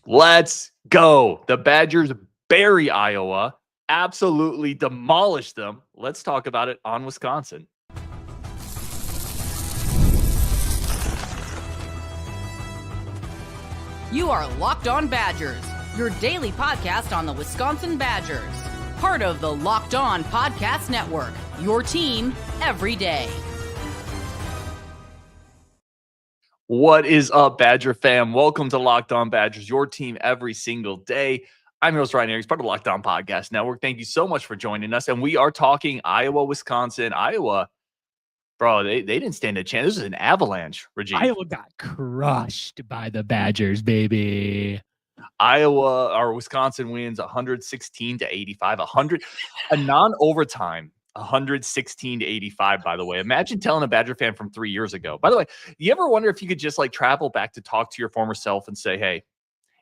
Let's go. The Badgers bury Iowa, absolutely demolish them. Let's talk about it on Wisconsin. You are Locked On Badgers, your daily podcast on the Wisconsin Badgers. Part of the Locked On Podcast Network, your team every day. What is up, Badger fam? Welcome to Locked On Badgers, your team every single day. I'm your host, Ryan Arias, part of the Locked On Podcast Network. Thank you so much for joining us. And we are talking Iowa, Wisconsin. Iowa, bro, they didn't stand a chance. This is an avalanche, Rajiv. Iowa got crushed by the Badgers, baby. Wisconsin wins 116-85, a non-overtime 116-85, by the way. Imagine telling a Badger fan from 3 years ago. By the way, you ever wonder if you could just travel back to talk to your former self and say, hey,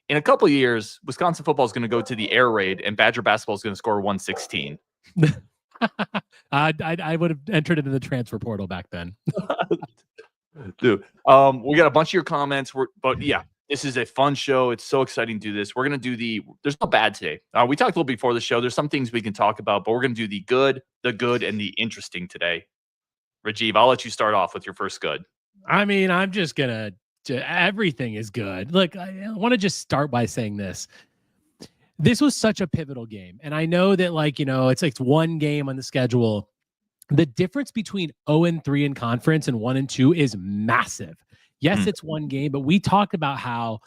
in a couple of years, Wisconsin football is going to go to the air raid and Badger basketball is going to score 116. I would have entered into the transfer portal back then. Dude, we got a bunch of your comments, but yeah, this is a fun show. It's so exciting to do this. We're going to do there's no bad today. We talked a little before the show. There's some things we can talk about, but we're going to do the good, and the interesting today. Rajiv, I'll let you start off with your first good. I mean, I'm just going to, everything is good. Look, I want to just start by saying this. This was such a pivotal game. And I know that it's one game on the schedule. The difference between 0-3 in conference and 1-2 is massive. Yes, it's one game, but we talked about how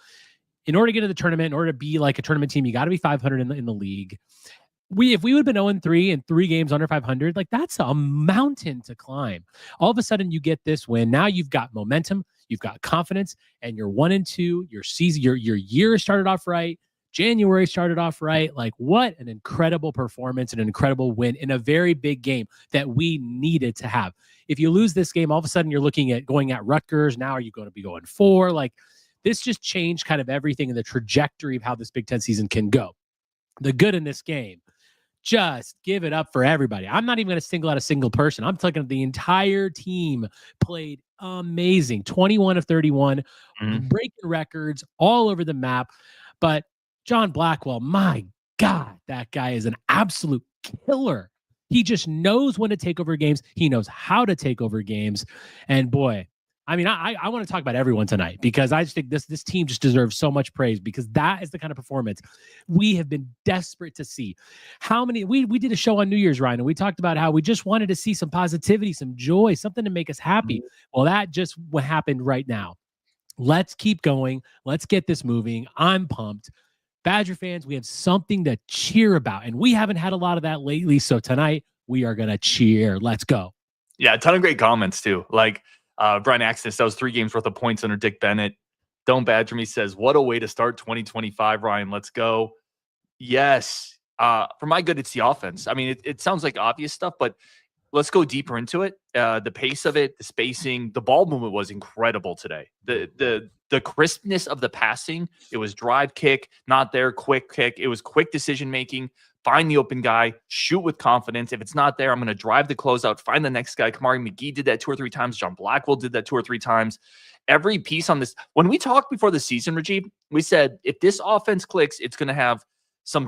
in order to get to the tournament, in order to be like a tournament team, you got to be 500 in the league. If we would have been 0-3 and 3 games under 500, that's a mountain to climb. All of a sudden you get this win. Now you've got momentum, you've got confidence, and you're 1-2. Your season, your year started off right. January started off right. What an incredible performance, an incredible win in a very big game that we needed to have. If you lose this game, all of a sudden you're looking at going at Rutgers. Now are you going to be going 4? This just changed kind of everything in the trajectory of how this Big Ten season can go. The good in this game, just give it up for everybody. I'm not even going to single out a single person. I'm talking the entire team played amazing. 21 of 31, breaking records all over the map. But John Blackwell, my God, that guy is an absolute killer. He just knows when to take over games. He knows how to take over games. And boy, I mean, I want to talk about everyone tonight because I just think this team just deserves so much praise because that is the kind of performance we have been desperate to see. We did a show on New Year's, Ryan, and we talked about how we just wanted to see some positivity, some joy, something to make us happy. Well, that just what happened right now. Let's keep going. Let's get this moving. I'm pumped. Badger fans, we have something to cheer about, and we haven't had a lot of that lately. So tonight we are going to cheer. Let's go. Yeah, a ton of great comments too. Brian Axton, that was 3 games worth of points under Dick Bennett. Don't Badger Me says, what a way to start 2025, Ryan. Let's go. Yes. For my good, it's the offense. I mean, it sounds like obvious stuff, but let's go deeper into it. The pace of it, the spacing, the ball movement was incredible today. The crispness of the passing, it was drive kick, not there, quick kick. It was quick decision-making, find the open guy, shoot with confidence. If it's not there, I'm going to drive the closeout, find the next guy. Kamari McGee did that 2 or 3 times. John Blackwell did that 2 or 3 times. Every piece on this, when we talked before the season, Rajiv, we said, if this offense clicks, it's going to have some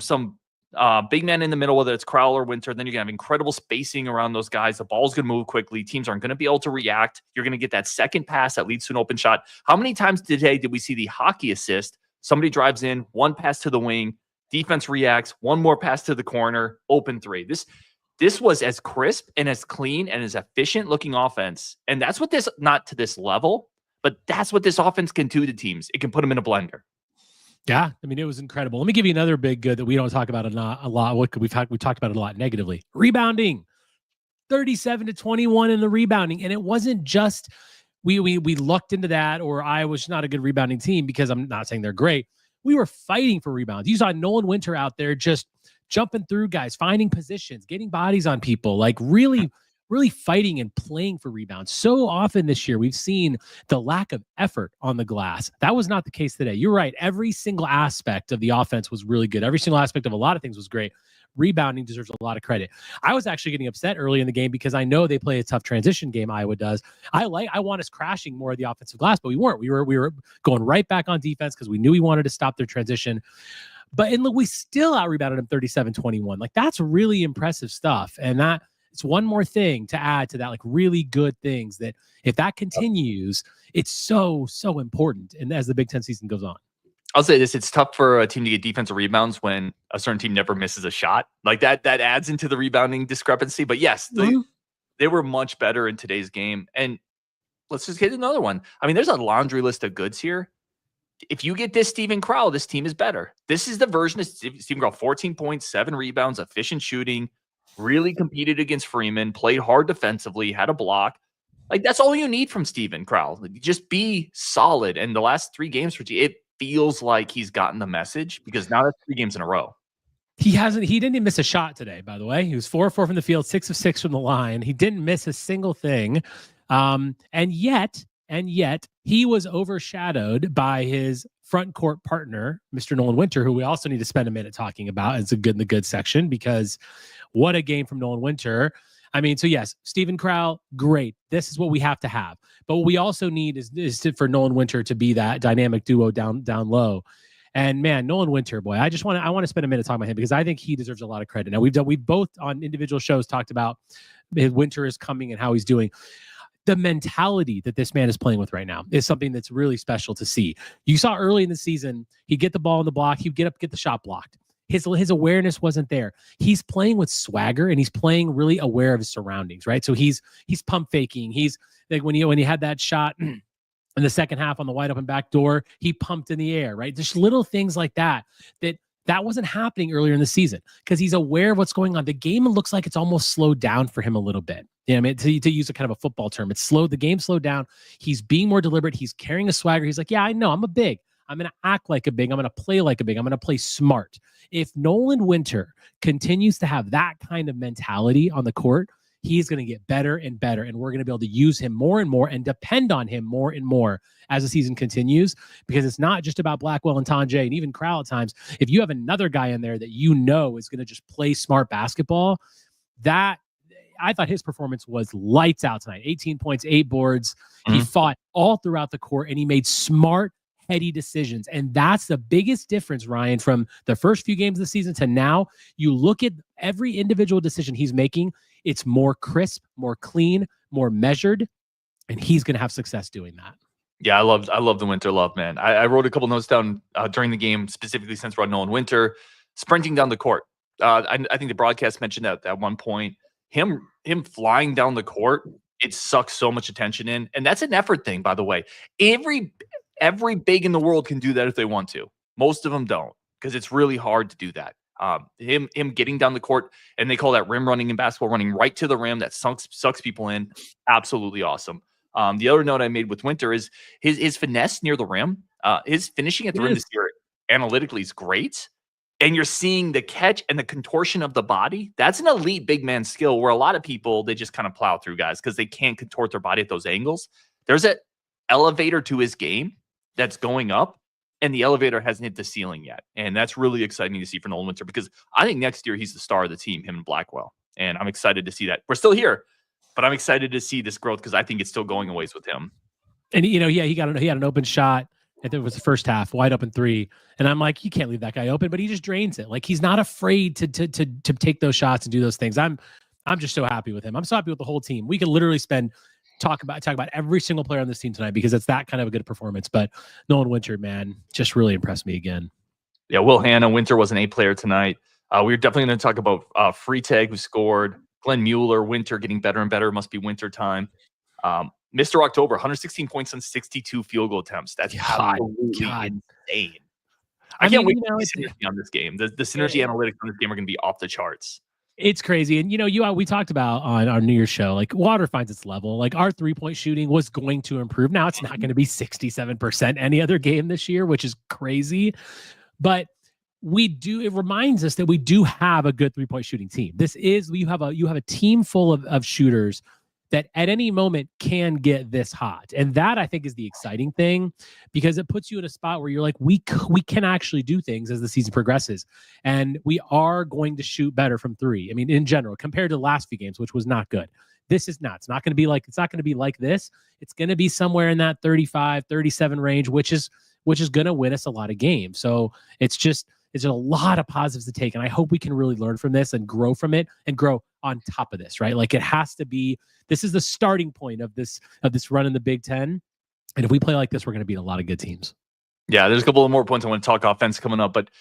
big man in the middle, whether it's Crowell or Winter, then you're going to have incredible spacing around those guys. The ball's going to move quickly. Teams aren't going to be able to react. You're going to get that second pass that leads to an open shot. How many times today did we see the hockey assist? Somebody drives in, 1 pass to the wing, defense reacts, 1 more pass to the corner, open 3. This was as crisp and as clean and as efficient looking offense. And that's what not to this level, but that's what this offense can do to teams. It can put them in a blender. Yeah, I mean, it was incredible. Let me give you another big good that we don't talk about a lot. We talked about it a lot negatively. Rebounding, 37-21 in the rebounding, and it wasn't just we lucked into that, or Iowa's not a good rebounding team because I'm not saying they're great. We were fighting for rebounds. You saw Nolan Winter out there just jumping through guys, finding positions, getting bodies on people, really fighting and playing for rebounds. So often this year, we've seen the lack of effort on the glass. That was not the case today. You're right. Every single aspect of the offense was really good. Every single aspect of a lot of things was great. rebounding deserves a lot of credit. I was actually getting upset early in the game because I know they play a tough transition game, Iowa does. I want us crashing more of the offensive glass, but we weren't. We were going right back on defense because we knew we wanted to stop their transition. But we still out-rebounded them 37-21. Like, that's really impressive stuff. And that it's one more thing to add to that, like, really good things that if that continues, it's so important. And as the Big Ten season goes on. I'll say this: it's tough for a team to get defensive rebounds when a certain team never misses a shot. Like that adds into the rebounding discrepancy. But yes, they were much better in today's game. And let's just get another one. I mean, there's a laundry list of goods here. If you get this Steven Crowell, this team is better. This is the version of Steven Crowell: 14 points, 7 rebounds, efficient shooting, really competed against Freeman, played hard defensively, had a block. Like, that's all you need from Steven Crowell. Like, just be solid. And the last 3 games for it feels like he's gotten the message, because now that's 3 games in a row. He didn't miss a shot today, by the way. He was 4 of 4 from the field, 6 of 6 from the line. He didn't miss a single thing. And yet he was overshadowed by his front court partner, Mr. Nolan Winter, who we also need to spend a minute talking about. It's in the good section, because what a game from Nolan Winter. I mean, so yes, Steven Crowell, great. This is what we have to have. But what we also need is for Nolan Winter to be that dynamic duo down low. And man, Nolan Winter, boy, I want to spend a minute talking about him, because I think he deserves a lot of credit. Now, we've both on individual shows talked about Winter is coming and how he's doing. The mentality that this man is playing with right now is something that's really special to see. You saw early in the season, he'd get the ball in the block, he'd get the shot blocked. His awareness wasn't there. He's playing with swagger, and he's playing really aware of his surroundings, right? So he's pump faking. He's like when he had that shot in the second half on the wide open back door, he pumped in the air, right? There's little things like that wasn't happening earlier in the season, because he's aware of what's going on. The game looks like it's almost slowed down for him a little bit. You know, I mean, to use a kind of a football term, the game slowed down. He's being more deliberate. He's carrying a swagger. He's like, yeah, I know, I'm a big. I'm going to act like a big. I'm going to play like a big. I'm going to play smart. If Nolan Winter continues to have that kind of mentality on the court, he's going to get better and better, and we're going to be able to use him more and more and depend on him more and more as the season continues, because it's not just about Blackwell and Tanjay and even Crowell at times. If you have another guy in there that you know is going to just play smart basketball, I thought his performance was lights out tonight. 18 points, 8 boards. He fought all throughout the court, and he made smart, heady decisions. And that's the biggest difference, Ryan, from the first few games of the season to now. You look at every individual decision he's making, it's more crisp, more clean, more measured, and he's going to have success doing that. Yeah, I love the Winter love, man. I wrote a couple notes down during the game, specifically since we're on Nolan Winter, sprinting down the court. I think the broadcast mentioned that at one point, him flying down the court, it sucks so much attention in. And that's an effort thing, by the way. Every big in the world can do that if they want to. Most of them don't, because it's really hard to do that. Him getting down the court, and they call that rim running in basketball, running right to the rim, that sucks people in. Absolutely awesome. The other note I made with Winter is his finesse near the rim. His finishing at the rim this year analytically is great. And you're seeing the catch and the contortion of the body. That's an elite big man skill, where a lot of people, they just kind of plow through guys because they can't contort their body at those angles. There's an elevator to his game that's going up, and the elevator hasn't hit the ceiling yet. And that's really exciting to see for Nolan Winter, because I think next year he's the star of the team, him and Blackwell. And I'm excited to see that. We're still here, but I'm excited to see this growth, because I think it's still going a ways with him. And, he had an open shot. I think it was the first half, wide open 3. And I'm like, you can't leave that guy open, but he just drains it. Like, he's not afraid to take those shots and do those things. I'm just so happy with him. I'm so happy with the whole team. We could literally talk about every single player on this team tonight, because it's that kind of a good performance. But Nolan Winter, man, just really impressed me again. Yeah, Will Hanna, Winter was an A player tonight. We're definitely going to talk about Freitag, who scored. Glenn Mueller, Winter getting better and better. Must be Winter time. Mr. October, 116 points on 62 field goal attempts. That's absolutely insane. I can't wait to see synergy on this game. The synergy analytics on this game are going to be off the charts. It's crazy. And, we talked about on our New Year's show, like, water finds its level. Like, our 3-point shooting was going to improve. Now it's not going to be 67% any other game this year, which is crazy. But it reminds us that we do have a good 3-point shooting team. You have a team full of shooters that at any moment can get this hot. And that I think is the exciting thing, because it puts you in a spot where you're like, we can actually do things as the season progresses. And we are going to shoot better from three. I mean, in general, compared to the last few games, which was not good. This is not. It's not going to be like this. It's going to be somewhere in that 35, 37 range, which is going to win us a lot of games. So it's a lot of positives to take. And I hope we can really learn from this and grow from it and grow on top of this, right? Like, it has to be, this is the starting point of this run in the Big Ten. And if we play like this, we're going to beat a lot of good teams. Yeah, there's a couple of more points I want to talk offense coming up, but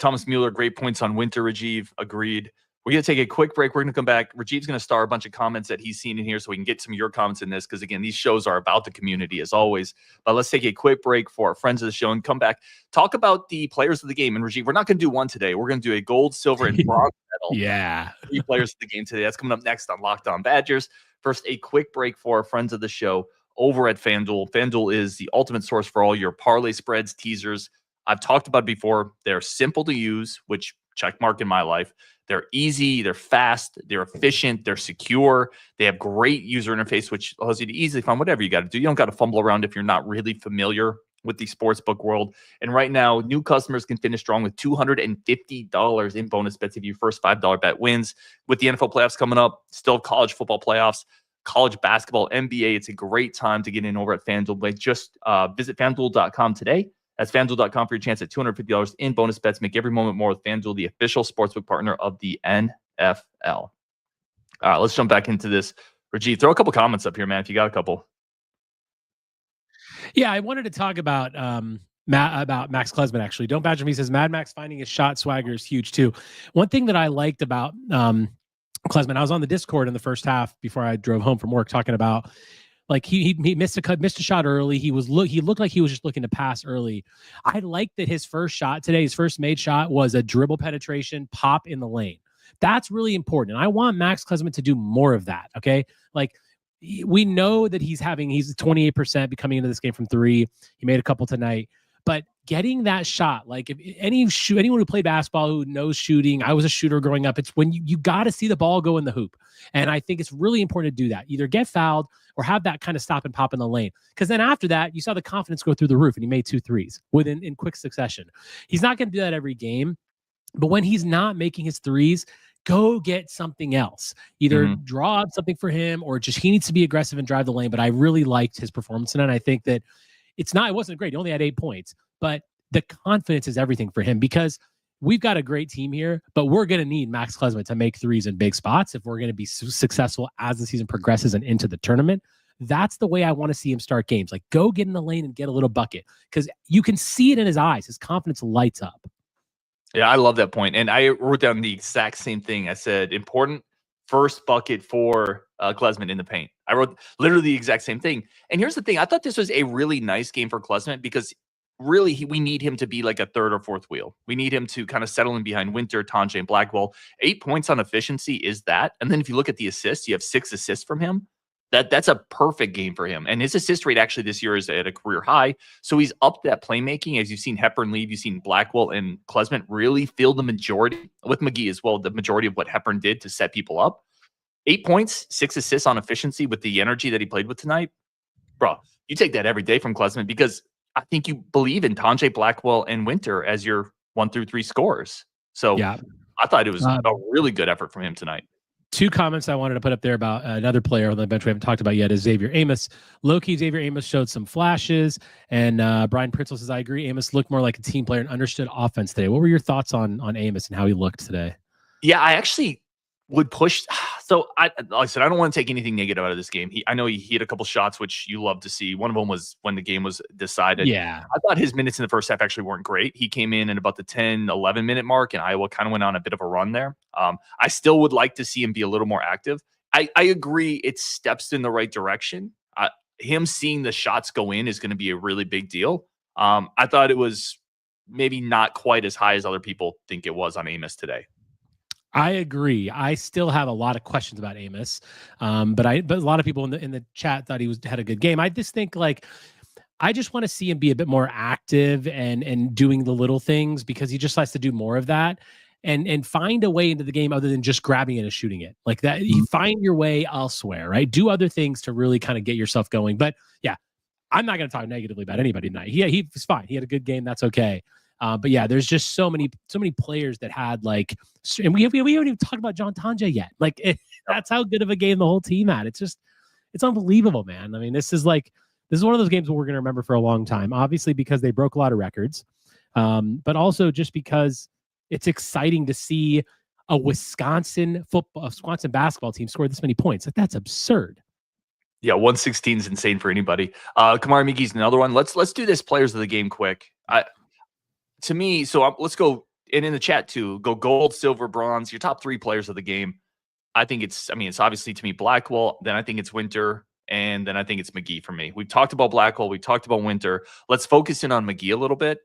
Thomas Mueller, great points on Winter, Rajiv, agreed. We're going to take a quick break. We're going to come back. Rajiv's going to star a bunch of comments that he's seen in here so we can get some of your comments in this, because, again, these shows are about the community as always. But let's take a quick break for our friends of the show and come back, talk about the players of the game. And, Rajiv, we're not going to do one today. We're going to do a gold, silver, and bronze medal. Yeah. 3 players of the game today. That's coming up next on Locked On Badgers. First, a quick break for our friends of the show over at FanDuel. FanDuel is the ultimate source for all your parlay spreads, teasers. I've talked about it before. They're simple to use, which check mark in my life. They're easy, they're fast, they're efficient, they're secure. They have great user interface, which allows you to easily find whatever you got to do. You don't got to fumble around if you're not really familiar with the sportsbook world. And right now, new customers can finish strong with $250 in bonus bets if your first $5 bet wins. With the NFL playoffs coming up, still college football playoffs, college basketball, NBA, it's a great time to get in over at FanDuel. But just visit FanDuel.com today. That's FanDuel.com for your chance at $250 in bonus bets. Make every moment more with FanDuel, the official sportsbook partner of the NFL. All right, let's jump back into this. Rajiv, throw a couple comments up here, man, if you got a couple. Yeah, I wanted to talk about Max Klesmit, actually. Don't Badger Me says, Mad Max finding his shot swagger is huge, too. One thing that I liked about Klesmit, I was on the Discord in the first half before I drove home from work talking about, like, he missed a shot early. He looked like he was just looking to pass early. I liked that his first shot today, his first made shot, was a dribble penetration pop in the lane. That's really important. And I want Max Klesmit to do more of that. Okay. Like, we know that he's 28% coming into this game from three. He made a couple tonight, but getting that shot, like, if anyone who played basketball who knows shooting, I was a shooter growing up. It's when you got to see the ball go in the hoop. And I think it's really important to do that. Either get fouled or have that kind of stop and pop in the lane. Because then after that, you saw the confidence go through the roof, and he made 2 threes in quick succession. He's not going to do that every game, but when he's not making his threes, go get something else. Either draw up something for him, or just he needs to be aggressive and drive the lane. But I really liked his performance tonight. I think that it wasn't great. He only had 8 points, but the confidence is everything for him, because we've got a great team here, but we're going to need Max Klesmit to make threes in big spots if we're going to be successful as the season progresses and into the tournament. That's the way I want to see him start games. Like, go get in the lane and get a little bucket, because you can see it in his eyes. His confidence lights up. Yeah, I love that point. And I wrote down the exact same thing. I said, important first bucket for Klesmit in the paint. I wrote literally the exact same thing. And here's the thing. I thought this was a really nice game for Klesmit, because really we need him to be like a third or fourth wheel. We need him to kind of settle in behind Winter, Tanjay, and Blackwell. 8 points on efficiency is that. And then if you look at the assists, you have 6 assists from him. That's a perfect game for him. And his assist rate actually this year is at a career high. So he's up that playmaking. As you've seen Hepburn leave, you've seen Blackwell and Klesmit really feel the majority, with McGee as well, the majority of what Hepburn did to set people up. 8 points, 6 assists on efficiency with the energy that he played with tonight. Bro, you take that every day from Klesmit, because I think you believe in Tanjay, Blackwell, and Winter as your 1 through 3 scorers. So yeah, I thought it was a really good effort from him tonight. 2 comments I wanted to put up there about another player on the bench we haven't talked about yet is Xavier Amos. Low-key, Xavier Amos showed some flashes, and Brian Pritzel says, I agree. Amos looked more like a team player and understood offense today. What were your thoughts on Amos and how he looked today? Yeah, I actually would push. So like I said, I don't want to take anything negative out of this game. I know he hit a couple shots, which you love to see. One of them was when the game was decided. Yeah. I thought his minutes in the first half actually weren't great. He came in at about the 10, 11 minute mark, and Iowa kind of went on a bit of a run there. I still would like to see him be a little more active. I agree. It's steps in the right direction. Him seeing the shots go in is going to be a really big deal. I thought it was maybe not quite as high as other people think it was on Amos today. I agree. I still have a lot of questions about Amos, but a lot of people in the chat thought he had a good game. I just think, like, I just want to see him be a bit more active and doing the little things, because he just has to do more of that. and find a way into the game other than just grabbing it and shooting it like that. You find your way elsewhere, right? Do other things to really kind of get yourself going. But yeah, I'm not going to talk negatively about anybody tonight. He was fine. He had a good game. That's okay. But yeah, there's just so many players that had like, and we haven't even talked about John Tanja yet. Like that's how good of a game the whole team had. It's unbelievable, man. I mean, this is one of those games where we're going to remember for a long time, obviously because they broke a lot of records, but also just because it's exciting to see a Wisconsin basketball team score this many points. Like that's absurd. Yeah, 116 is insane for anybody. Kamari Migi's another one. Let's do this players of the game quick. To me, let's go, and in the chat too, go gold, silver, bronze, your top 3 players of the game. I think it's obviously to me Blackwell, then I think it's Winter, and then I think it's McGee for me. We've talked about Blackwell, we've talked about Winter. Let's focus in on McGee a little bit.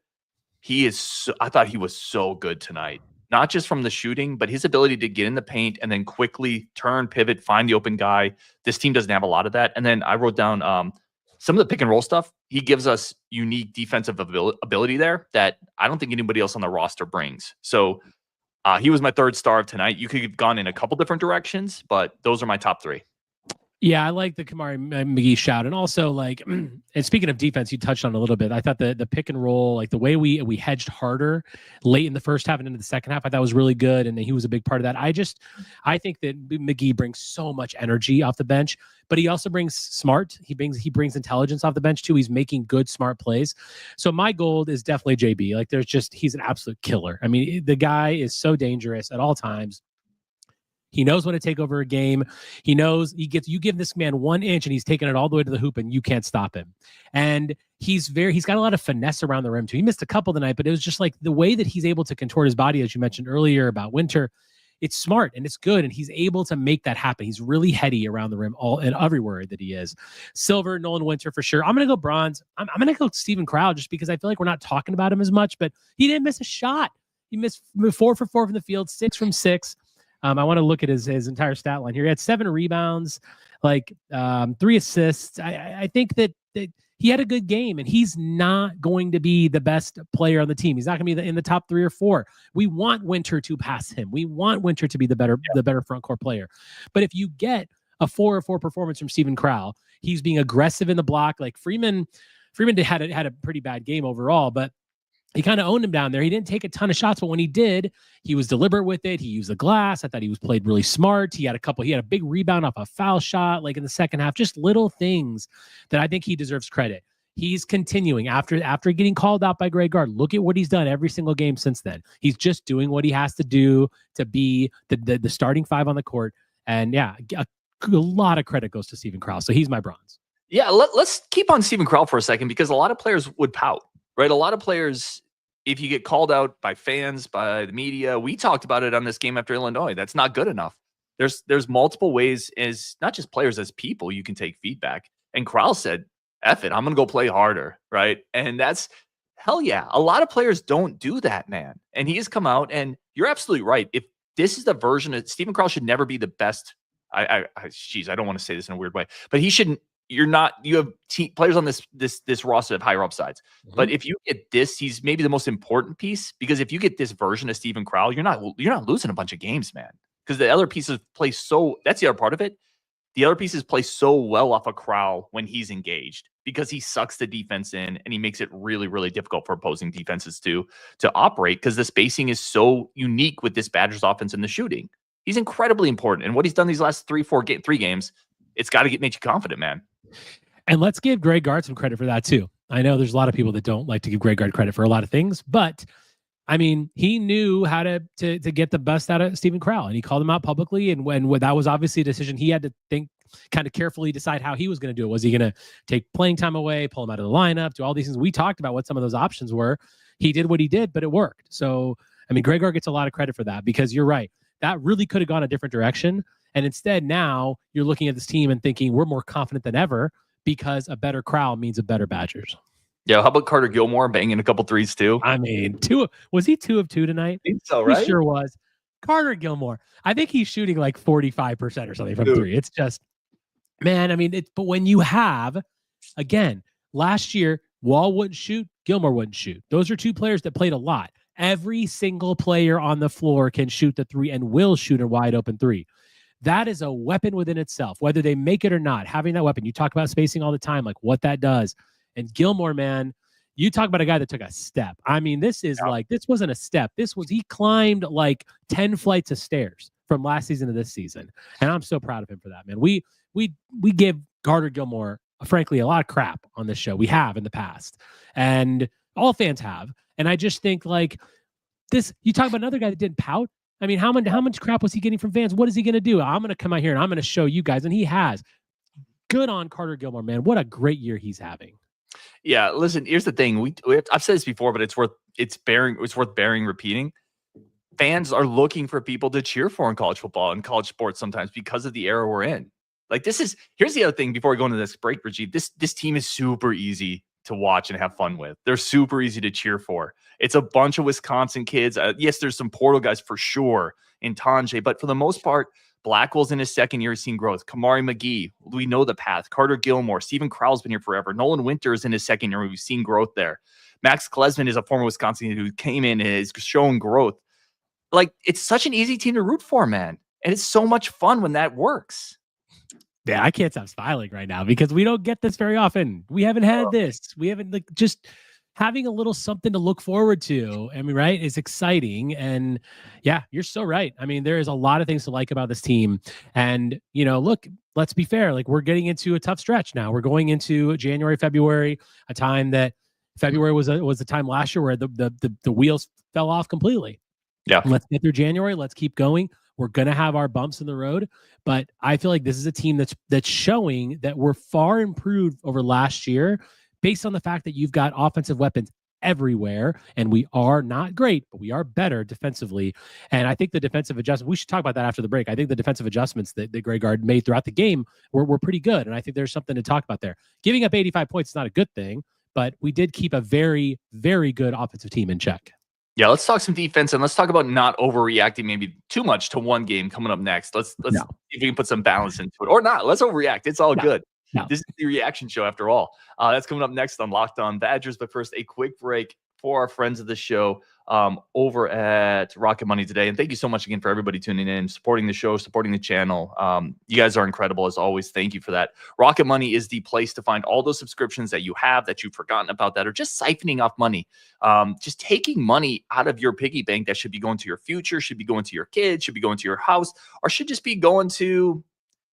I thought he was so good tonight. Not just from the shooting, but his ability to get in the paint and then quickly turn, pivot, find the open guy. This team doesn't have a lot of that. And then I wrote down some of the pick and roll stuff. He gives us unique defensive ability there that I don't think anybody else on the roster brings. So he was my 3rd star of tonight. You could have gone in a couple different directions, but those are my top 3. Yeah, I like the Kamari McGee shout. And also, like, and speaking of defense, you touched on a little bit. I thought the pick and roll, like the way we hedged harder late in the first half and into the second half, I thought was really good. And he was a big part of that. I think that McGee brings so much energy off the bench, but he also brings smart. He brings intelligence off the bench too. He's making good, smart plays. So my gold is definitely JB. Like he's an absolute killer. I mean, the guy is so dangerous at all times. He knows when to take over a game. He knows you give this man 1 inch and he's taking it all the way to the hoop and you can't stop him. And he's got a lot of finesse around the rim too. He missed a couple tonight, but it was just like the way that he's able to contort his body, as you mentioned earlier about Winter. It's smart and it's good. And he's able to make that happen. He's really heady around the rim all and everywhere that he is. Silver, Nolan Winter for sure. I'm going to go bronze. I'm going to go Steven Crowell just because I feel like we're not talking about him as much, but he didn't miss a shot. He missed 4 for 4 from the field, 6 from 6. I want to look at his entire stat line here. He had 7 rebounds, 3 assists. I think that he had a good game, and he's not going to be the best player on the team. He's not going to be in the top 3 or 4. We want Winter to pass him. We want Winter to be the better front court player. But if you get a 4 or 4 performance from Steven Crowell, he's being aggressive in the block. Like Freeman had a pretty bad game overall, but he kind of owned him down there. He didn't take a ton of shots, but when he did, he was deliberate with it. He used the glass. I thought he was played really smart. He had a big rebound off a foul shot, like in the second half, just little things that I think he deserves credit. He's continuing after getting called out by Greg Gard. Look at what he's done every single game since then. He's just doing what he has to do to be the starting 5 on the court. And yeah, a lot of credit goes to Steven Crowell. So he's my bronze. Yeah, let's keep on Steven Crowell for a second because a lot of players would pout. Right, a lot of players, if you get called out by fans, by the media, we talked about it on this game after Illinois. That's not good enough. There's multiple ways, as not just players, as people, you can take feedback. And Crowell said, "F it, I'm gonna go play harder." Right, and that's hell yeah. A lot of players don't do that, man. And he has come out, and you're absolutely right. If this is the version of Steven Crowell, should never be the best. I don't want to say this in a weird way, but he shouldn't. You have players on this roster of higher upsides. Mm-hmm. But if you get this, he's maybe the most important piece because if you get this version of Steven Crowell, you're not losing a bunch of games, man. Because the other pieces play that's the other part of it. The other pieces play so well off of Crowell when he's engaged because he sucks the defense in and he makes it really, really difficult for opposing defenses to operate because the spacing is so unique with this Badgers offense and the shooting. He's incredibly important. And what he's done these last 3 games, it's got to make you confident, man. And let's give Greg Gard some credit for that too. I know there's a lot of people that don't like to give Greg Gard credit for a lot of things, but I mean, he knew how to get the best out of Steven Crowell, and he called him out publicly. And when that was obviously a decision, he had to think, kind of carefully decide how he was going to do it. Was he going to take playing time away, pull him out of the lineup, do all these things? We talked about what some of those options were. He did what he did, but it worked. So, I mean, Greg Gard gets a lot of credit for that because you're right. That really could have gone a different direction. And instead, now you're looking at this team and thinking we're more confident than ever because a better Crowell means a better Badgers. Yeah, how about Carter Gilmore banging a couple threes too? I mean, was he 2 of 2 tonight? I think so, right? He sure was. Carter Gilmore. I think he's shooting like 45% or something from 3. It's just, man, I mean, but when you have, again, last year, Wall wouldn't shoot, Gilmore wouldn't shoot. Those are 2 players that played a lot. Every single player on the floor can shoot the three and will shoot a wide open three. That is a weapon within itself, whether they make it or not. Having that weapon, you talk about spacing all the time, like what that does. And Gilmore, man, you talk about a guy that took a step. I mean, this wasn't a step. He climbed like 10 flights of stairs from last season to this season. And I'm so proud of him for that, man. We give Carter Gilmore, frankly, a lot of crap on this show. We have in the past. And all fans have. And I just think like this, you talk about another guy that didn't pout. I mean, how much crap was he getting from fans? What is he going to do? I'm going to come out here and I'm going to show you guys. And he has. Good on Carter Gilmore, man. What a great year he's having. Yeah, listen, here's the thing. I've said this before, but it's worth bearing repeating. Fans are looking for people to cheer for in college football and college sports sometimes because of the era we're in. Like here's the other thing before we go into this break, Rajiv. This team is super easy to watch and have fun with. They're super easy to cheer for. It's a bunch of Wisconsin kids. Yes, there's some portal guys for sure in Tanjay, but for the most part, Blackwell's in his second year, seeing growth. Kamari McGee, we know the path. Carter Gilmore, Stephen Crowell's been here forever. Nolan Winter is in his second year. We've seen growth there. Max Klesmit is a former Wisconsin who came in and is showing growth. Like, it's such an easy team to root for, man. And it's so much fun when that works. Yeah, I can't stop smiling right now because we don't get this very often. We haven't had this. We haven't just having a little something to look forward to. I mean, right? It's exciting. And yeah, you're so right. I mean, there is a lot of things to like about this team. And, look, let's be fair. Like, we're getting into a tough stretch now. We're going into January, February, a time that February was the time last year where the wheels fell off completely. Yeah. Let's get through January. Let's keep going. We're going to have our bumps in the road, but I feel like this is a team that's showing that we're far improved over last year based on the fact that you've got offensive weapons everywhere, and we are not great, but we are better defensively. And I think the defensive adjustments, we should talk about that after the break. I think the defensive adjustments that Greg Gard made throughout the game were pretty good, and I think there's something to talk about there. Giving up 85 points is not a good thing, but we did keep a very, very good offensive team in check. Yeah, let's talk some defense, and let's talk about not overreacting maybe too much to one game coming up next. Let's see if we can put some balance into it. Or not. Let's overreact. It's all good. No. This is the reaction show after all. That's coming up next on Locked On Badgers. But first, a quick break for our friends of the show over at Rocket Money today. And thank you so much again for everybody tuning in, supporting the show, supporting the channel. You guys are incredible as always. Thank you for that. Rocket Money is the place to find all those subscriptions that you have, that you've forgotten about, that are just siphoning off money. Just taking money out of your piggy bank that should be going to your future, should be going to your kids, should be going to your house, or should just be going to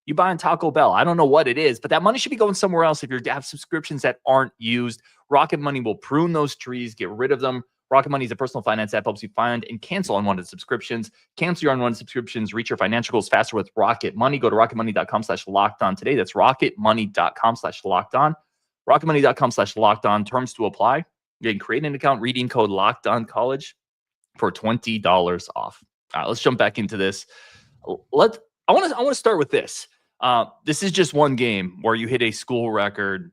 you buying Taco Bell. I don't know what it is, but that money should be going somewhere else if you have subscriptions that aren't used. Rocket Money will prune those trees, get rid of them. Rocket Money is a personal finance app, helps you find and cancel unwanted subscriptions. Cancel your unwanted subscriptions, reach your financial goals faster with Rocket Money. Go to rocketmoney.com/lockedon today. That's rocketmoney.com/lockedon. rocketmoney.com/lockedon. Terms to apply. You can create an account, redeem code LOCKEDONCollege for $20 off. All right, let's jump back into this. I want to start with this. This is just one game where you hit a school record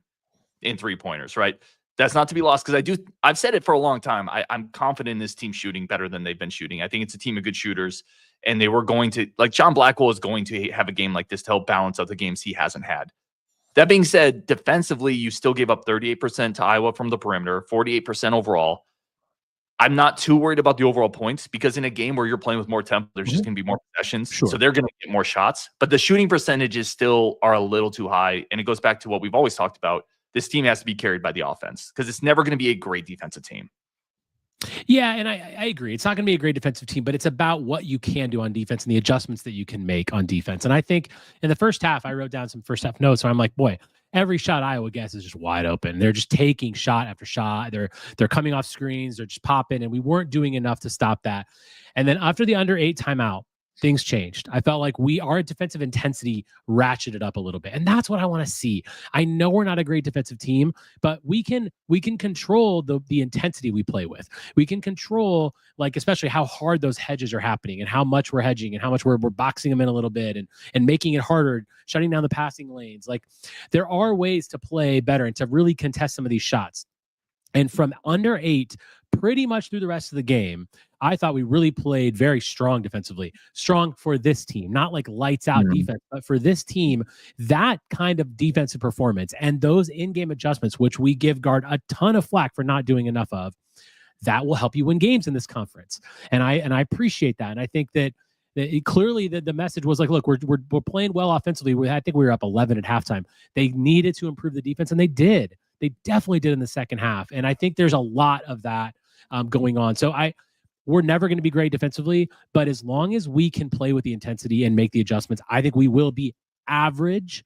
in 3-pointers, right? That's not to be lost because I've said it for a long time. I'm confident in this team shooting better than they've been shooting. I think it's a team of good shooters, and they were going to, like, John Blackwell is going to have a game like this to help balance out the games he hasn't had. That being said, defensively, you still gave up 38% to Iowa from the perimeter, 48% overall. I'm not too worried about the overall points because in a game where you're playing with more tempo, there's just going to be more possessions. Sure. So they're going to get more shots. But the shooting percentages still are a little too high. And it goes back to what we've always talked about. This team has to be carried by the offense because it's never going to be a great defensive team. Yeah, and I agree. It's not going to be a great defensive team, but it's about what you can do on defense and the adjustments that you can make on defense. And I think in the first half, I wrote down some first half notes where I'm like, boy, every shot Iowa gets is just wide open. They're just taking shot after shot. They're coming off screens. They're just popping, and we weren't doing enough to stop that. And then after the under 8 timeout, things changed. I felt like our defensive intensity ratcheted up a little bit. And that's what I want to see. I know we're not a great defensive team, but we can control the intensity we play with. We can control, like, especially how hard those hedges are happening and how much we're hedging and how much we're boxing them in a little bit and making it harder, shutting down the passing lanes. Like, there are ways to play better and to really contest some of these shots. And from under 8, pretty much through the rest of the game, I thought we really played very strong defensively. Strong for this team, not like lights out defense, but for this team, that kind of defensive performance and those in-game adjustments, which we give Guard a ton of flack for not doing enough of, that will help you win games in this conference. And I appreciate that. And I think that clearly the message was like, look, we're playing well offensively. I think we were up 11 at halftime. They needed to improve the defense, and they did. They definitely did in the second half. And I think there's a lot of that going on. So we're never going to be great defensively, but as long as we can play with the intensity and make the adjustments, I think we will be average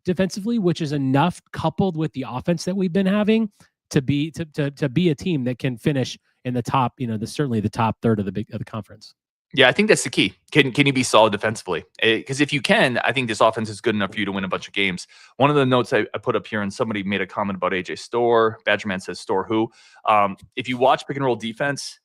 defensively, which is enough coupled with the offense that we've been having to be a team that can finish in the top, certainly the top third of the conference. Yeah, I think that's the key. Can you be solid defensively? Because if you can, I think this offense is good enough for you to win a bunch of games. One of the notes I put up here, and somebody made a comment about AJ Storr. Badgerman says Storr who? If you watch pick and roll defense,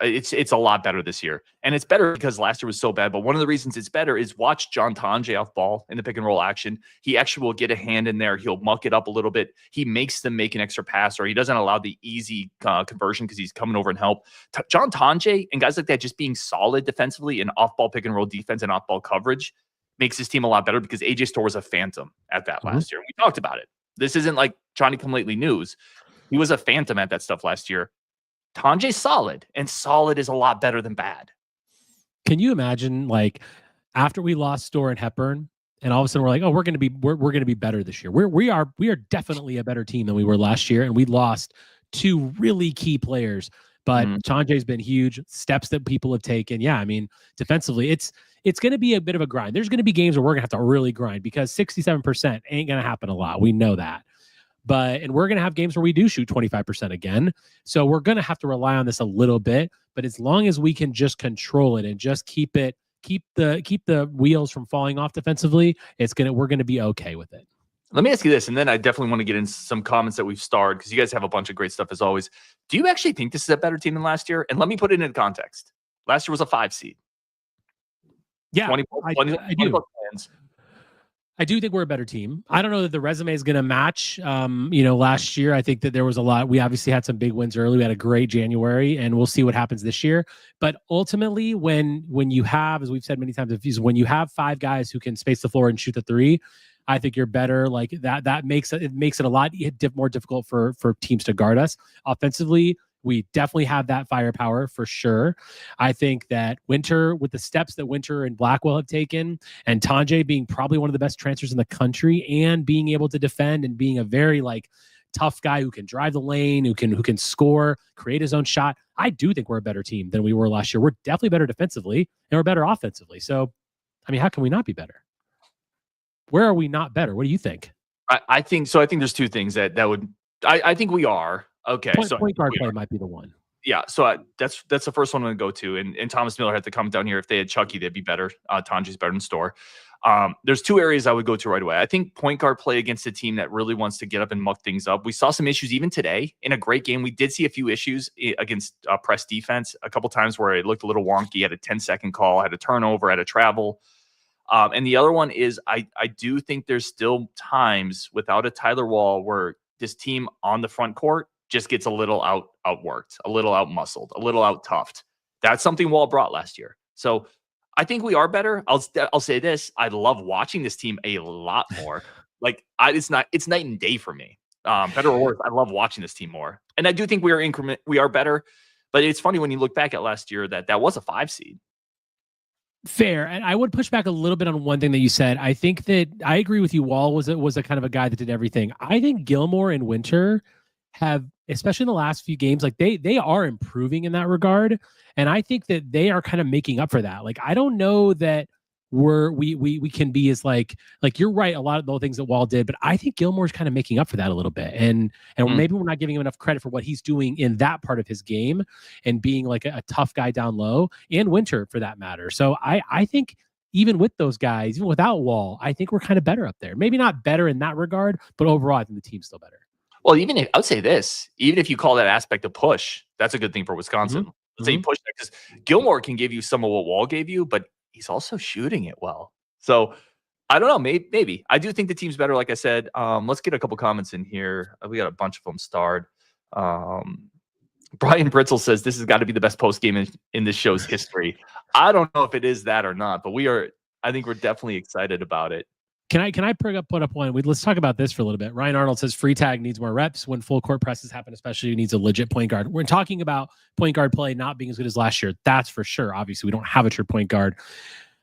it's a lot better this year. And it's better because last year was so bad. But one of the reasons it's better is watch John Tonje off ball in the pick and roll action. He actually will get a hand in there. He'll muck it up a little bit. He makes them make an extra pass, or he doesn't allow the easy conversion because he's coming over and help. John Tonje and guys like that just being solid defensively and off ball pick and roll defense and off ball coverage makes this team a lot better because AJ Storr was a phantom at that last year. We talked about it. This isn't like Johnny come lately news. He was a phantom at that stuff last year. Tonje's solid, and solid is a lot better than bad. Can you imagine, like, after we lost Storr and Hepburn, and all of a sudden we're like, oh, we're going to be better this year. We are definitely a better team than we were last year, and we lost two really key players. But Tonje's been huge. Steps that people have taken. Yeah, I mean, defensively, it's going to be a bit of a grind. There's going to be games where we're going to have to really grind because 67% ain't going to happen a lot. We know that. And we're going to have games where we do shoot 25% again. So we're going to have to rely on this a little bit, but as long as we can just control it and just keep the wheels from falling off defensively, we're going to be okay with it. Let me ask you this, and then I definitely want to get into some comments that we've starred because you guys have a bunch of great stuff as always. Do you actually think this is a better team than last year? And let me put it into context. Last year was a 5 seed. Yeah, 20 I do. I do think we're a better team. I don't know that the resume is going to match. Last year, I think that there was a lot. We obviously had some big wins early. We had a great January, and we'll see what happens this year. But ultimately, when you have, as we've said many times, when you have 5 guys who can space the floor and shoot the 3, I think you're better. Like that makes it a lot more difficult for teams to guard us offensively. We definitely have that firepower for sure. I think that Winter, with the steps that Winter and Blackwell have taken, and Tonje being probably one of the best transfers in the country, and being able to defend and being a very tough guy who can drive the lane, who can score, create his own shot. I do think we're a better team than we were last year. We're definitely better defensively, and we're better offensively. So, I mean, how can we not be better? Where are we not better? What do you think? I think so. I think there's 2 things that would. I think we are. Okay, so point guard play might be the one. Yeah, so that's the first one I'm going to go to. And Thomas Miller had to comment down here. If they had Chucky, they'd be better. Tonje's better than Storr. There's 2 areas I would go to right away. I think point guard play against a team that really wants to get up and muck things up. We saw some issues even today in a great game. We did see a few issues against press defense a couple times where it looked a little wonky. Had a 10-second call, had a turnover, had a travel. And the other one is I do think there's still times without a Tyler Wall where this team on the front court just gets a little outworked, a little out-muscled, a little out-toughed. That's something Wall brought last year. So I think we are better. I'll say this. I love watching this team a lot more. It's night and day for me. Better or worse, I love watching this team more. And I do think we are better. But it's funny when you look back at last year that was a 5 seed. Fair. And I would push back a little bit on one thing that you said. I think that I agree with you. Wall was a kind of a guy that did everything. I think Gilmore and Winter have, especially in the last few games, they are improving in that regard. And I think that they are kind of making up for that. I don't know that we can be as like you're right, a lot of the things that Wall did, but I think Gilmore's kind of making up for that a little bit. And maybe we're not giving him enough credit for what he's doing in that part of his game and being like a tough guy down low, and Winter for that matter. So I think even with those guys, even without Wall, I think we're kind of better up there. Maybe not better in that regard, but overall, I think the team's still better. Well, I would say this, even if you call that aspect a push, that's a good thing for Wisconsin. Let's say you push that, because Gilmore can give you some of what Wall gave you, but he's also shooting it well. So I don't know, maybe. I do think the team's better, like I said. Let's get a couple comments in here. We got a bunch of them starred. Brian Britzel says this has got to be the best post game in this show's history. I don't know if it is that or not, but I think we're definitely excited about it. Can I put up one? Let's talk about this for a little bit. Ryan Arnold says Freitag needs more reps when full court presses happen, especially he needs a legit point guard. We're talking about point guard play not being as good as last year. That's for sure. Obviously, we don't have a true point guard.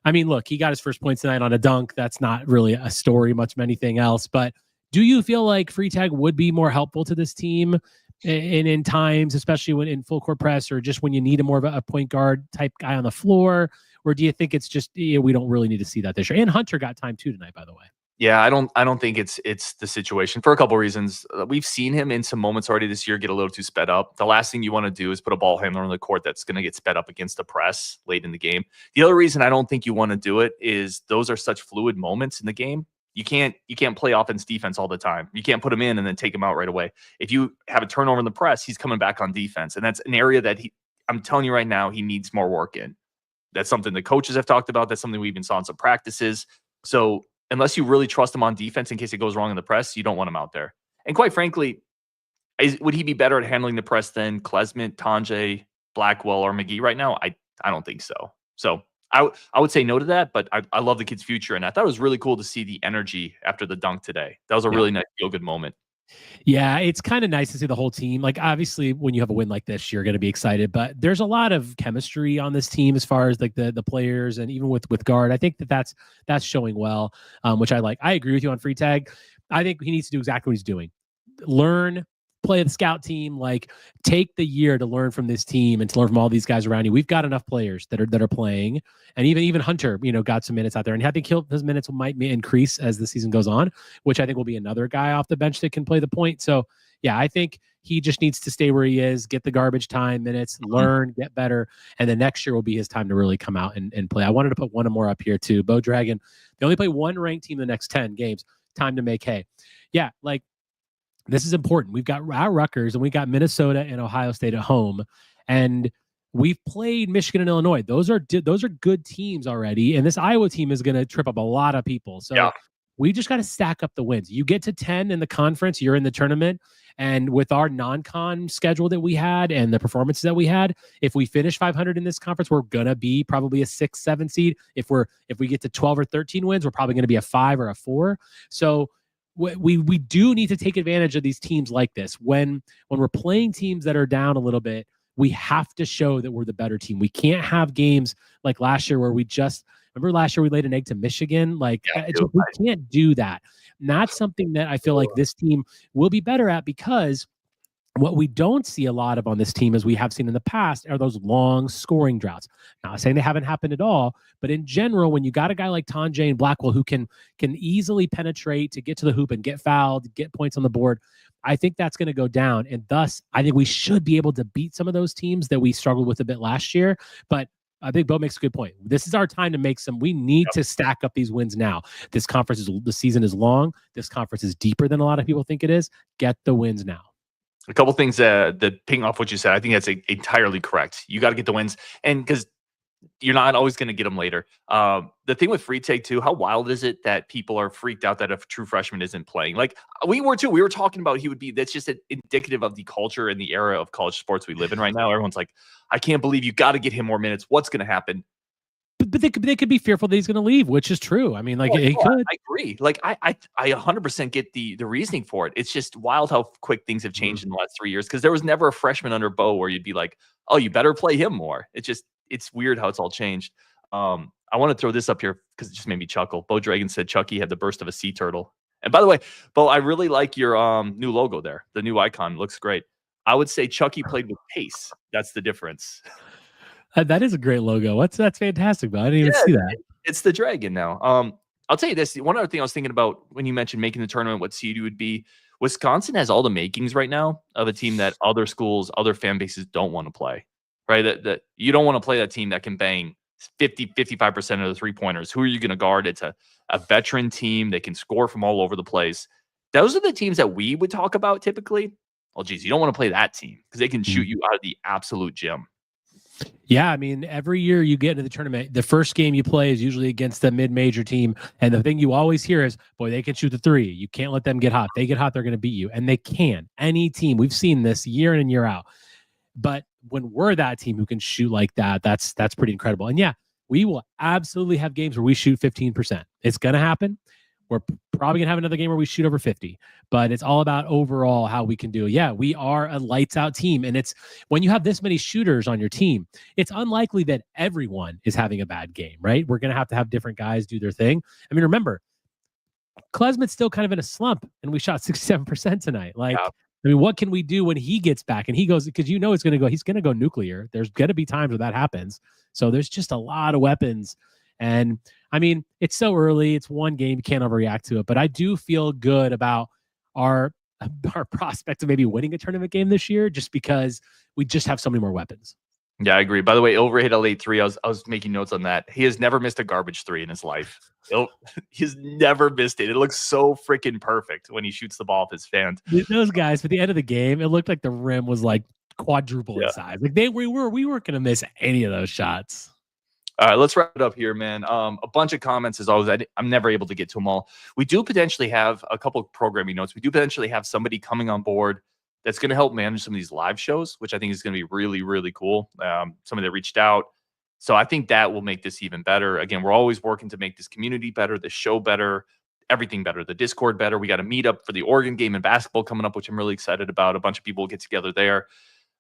I mean, look, he got his first points tonight on a dunk. That's not really a story much of anything else. But do you feel like Freitag would be more helpful to this team in times, especially when in full court press, or just when you need a more of a point guard type guy on the floor? Or do you think it's just we don't really need to see that this year? And Hunter got time too tonight, by the way. Yeah, I don't think it's the situation for a couple of reasons. We've seen him in some moments already this year get a little too sped up. The last thing you want to do is put a ball handler on the court that's going to get sped up against the press late in the game. The other reason I don't think you want to do it is those are such fluid moments in the game. You can't play offense defense all the time. You can't put him in and then take him out right away. If you have a turnover in the press, he's coming back on defense, and that's an area that I'm telling you right now, he needs more work in. That's something the coaches have talked about. That's something we even saw in some practices. So unless you really trust him on defense in case it goes wrong in the press, you don't want him out there. And quite frankly, would he be better at handling the press than Klesmit, Tanjay, Blackwell, or McGee right now? I don't think so. So I would say no to that, but I love the kid's future. And I thought it was really cool to see the energy after the dunk today. That was a really nice feel-good moment. Yeah, it's kind of nice to see the whole team. Like, obviously, when you have a win like this, you're going to be excited. But there's a lot of chemistry on this team as far as like the players, and even with guard. I think that's showing well, which I like. I agree with you on Freitag. I think he needs to do exactly what he's doing. Learn, play the scout team. Like, take the year to learn from this team and to learn from all these guys around you. We've got enough players that are playing, and even Hunter, got some minutes out there, and I think his minutes might increase as the season goes on, which I think will be another guy off the bench that can play the point. So yeah, I think he just needs to stay where he is, get the garbage time minutes, learn, get better, and then next year will be his time to really come out and play. I wanted to put one more up here too. Bo Dragon, they only play one ranked team in the next 10 games. Time to make hay. Yeah, like, this is important. We've got our Rutgers and we got Minnesota and Ohio State at home, and we've played Michigan and Illinois. Those are good teams already, and this Iowa team is going to trip up a lot of people. So we just got to stack up the wins. You get to 10 in the conference, you're in the tournament, and with our non-con schedule that we had and the performances that we had, if we finish 500 in this conference, we're gonna be probably a 6-7 seed. If we get to 12 or 13 wins, we're probably going to be a 5 or a 4. So we do need to take advantage of these teams like this. When we're playing teams that are down a little bit, we have to show that we're the better team. We can't have games like last year where remember last year we laid an egg to Michigan? Like, we can't do that. And that's something that I feel like this team will be better at, because what we don't see a lot of on this team, as we have seen in the past, are those long scoring droughts. Not saying they haven't happened at all, but in general, when you got a guy like Tanjay and Blackwell who can easily penetrate to get to the hoop and get fouled, get points on the board, I think that's going to go down. And thus, I think we should be able to beat some of those teams that we struggled with a bit last year. But I think Bo makes a good point. This is our time to make some. We need to stack up these wins now. The season is long. This conference is deeper than a lot of people think it is. Get the wins now. A couple things that ping off what you said. I think that's entirely correct. You got to get the wins, and because you're not always going to get them later. The thing with Freitag too, how wild is it that people are freaked out that a true freshman isn't playing? Like, we were too. We were talking about he would be. That's just indicative of the culture and the era of college sports we live in right now. Everyone's like, I can't believe you got to get him more minutes. What's going to happen? But they could be fearful that he's going to leave, which is true. I mean, like, he could. I agree. Like, I 100% get the reasoning for it. It's just wild how quick things have changed in the last 3 years, because there was never a freshman under Bo where you'd be like, oh, you better play him more. It's weird how it's all changed. I want to throw this up here because it just made me chuckle. Bo Dragon said Chucky had the burst of a sea turtle. And by the way, Bo, I really like your new logo there. The new icon looks great. I would say Chucky played with pace. That's the difference. That is a great logo. That's fantastic, Bo. I didn't even see that. It's the dragon now. I'll tell you this. One other thing I was thinking about when you mentioned making the tournament, what seed you would be. Wisconsin has all the makings right now of a team that other schools, other fan bases don't want to play. Right? That you don't want to play that team that can bang 55% of the three-pointers. Who are you going to guard? It's a veteran team that can score from all over the place. Those are the teams that we would talk about typically. Oh, geez, you don't want to play that team because they can shoot you out of the absolute gym. Yeah, I mean, every year you get into the tournament, the first game you play is usually against a mid-major team. And the thing you always hear is, boy, they can shoot the three. You can't let them get hot. They get hot, they're going to beat you. And they can. Any team. We've seen this year in and year out. But when we're that team who can shoot like that, that's pretty incredible. And yeah, we will absolutely have games where we shoot 15%. It's going to happen. We're probably gonna have another game where we shoot over 50, but it's all about overall how we can do. Yeah, we are a lights out team. And it's when you have this many shooters on your team, it's unlikely that everyone is having a bad game, right? We're gonna have different guys do their thing. I mean, remember, Klesmit's still kind of in a slump, and we shot 67% tonight. Like, Yeah. I mean, what can we do when he gets back and he goes, because he's going to go nuclear. There's going to be times where that happens. So there's just a lot of weapons. And I mean, it's so early. It's one game. You can't overreact to it. But I do feel good about our prospect of maybe winning a tournament game this year, just because we just have so many more weapons. Yeah, I agree. By the way, overhit L83. I was making notes on that. He has never missed a garbage 3 in his life. He's never missed it. It looks so freaking perfect when he shoots the ball off his fan. Those guys, for the end of the game, it looked like the rim was like quadruple in size. Like we weren't going to miss any of those shots. All right, let's wrap it up here, man. A bunch of comments as always. I'm never able to get to them all. We do potentially have a couple of programming notes. We do potentially have somebody coming on board that's going to help manage some of these live shows, which I think is going to be really, really cool. Somebody that reached out. So I think that will make this even better. Again, we're always working to make this community better, the show better, everything better, the Discord better. We got a meetup for the Oregon game and basketball coming up, which I'm really excited about. A bunch of people will get together there.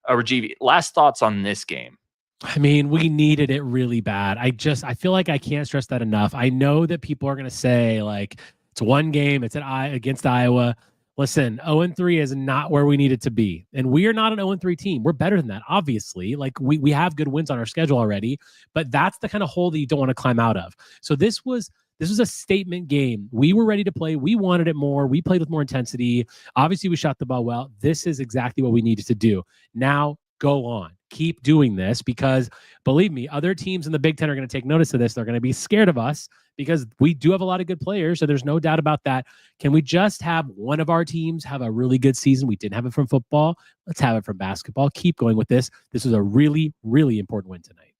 Rajiv, last thoughts on this game? I mean, we needed it really bad. I feel like I can't stress that enough. I know that people are going to say, like, it's one game, it's against Iowa. Listen, 0-3 is not where we need it to be. And we are not an 0-3 team. We're better than that, obviously. Like, we have good wins on our schedule already, but that's the kind of hole that you don't want to climb out of. So this was a statement game. We were ready to play. We wanted it more. We played with more intensity. Obviously, we shot the ball well. This is exactly what we needed to do. Now, go on. Keep doing this, because believe me, other teams in the Big Ten are going to take notice of this. They're going to be scared of us because we do have a lot of good players. So there's no doubt about that. Can we just have one of our teams have a really good season? We didn't have it from football. Let's have it from basketball. Keep going with this. This was a really, really important win tonight.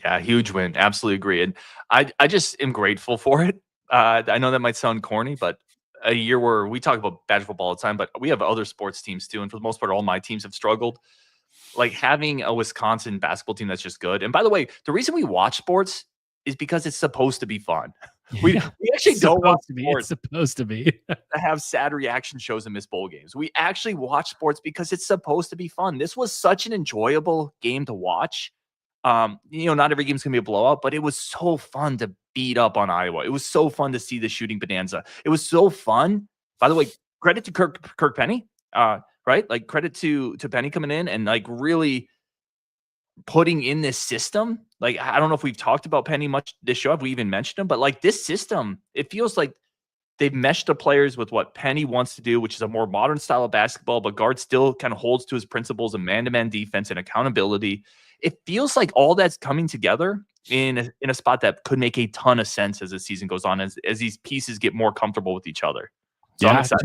Yeah, huge win. Absolutely agree. And I just am grateful for it. I know that might sound corny, but a year where we talk about Badger football all the time, but we have other sports teams too. And for the most part, all my teams have struggled. Like having a Wisconsin basketball team that's just good. And by the way, the reason we watch sports is because it's supposed to be fun. We actually don't watch sports. It's supposed to be to have sad reaction shows and miss bowl games. We actually watch sports because it's supposed to be fun. This was such an enjoyable game to watch. Not every game's gonna be a blowout, but it was so fun to beat up on Iowa. It was so fun to see the shooting bonanza. It was so fun. By the way, credit to Kirk Penny. Right? Like credit to Penny coming in and like really putting in this system. Like, I don't know if we've talked about Penny much this show, if we even mentioned him, but like this system, it feels like they've meshed the players with what Penny wants to do, which is a more modern style of basketball, but guard still kind of holds to his principles of man-to-man defense and accountability. It feels like all that's coming together in a spot that could make a ton of sense as the season goes on, as these pieces get more comfortable with each other. So I'm excited.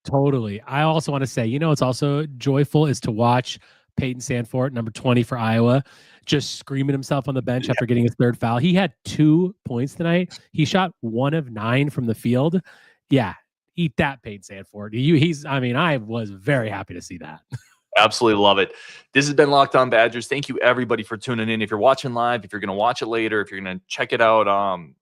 Totally. I also want to say, it's also joyful is to watch Peyton Sandfort, number 20 for Iowa, just screaming himself on the bench after getting his third foul. He had 2 points tonight. He shot 1 of 9 from the field. Yeah, eat that, Peyton Sandfort. I was very happy to see that. Absolutely love it. This has been Locked On Badgers. Thank you, everybody, for tuning in. If you're watching live, if you're going to watch it later, if you're going to check it out on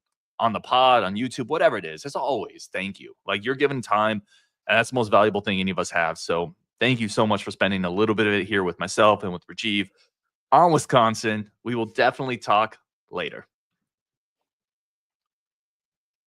the pod, on YouTube, whatever it is, as always, thank you. Like, you're giving time, and that's the most valuable thing any of us have. So thank you so much for spending a little bit of it here with myself and with Rajiv on Wisconsin. We will definitely talk later.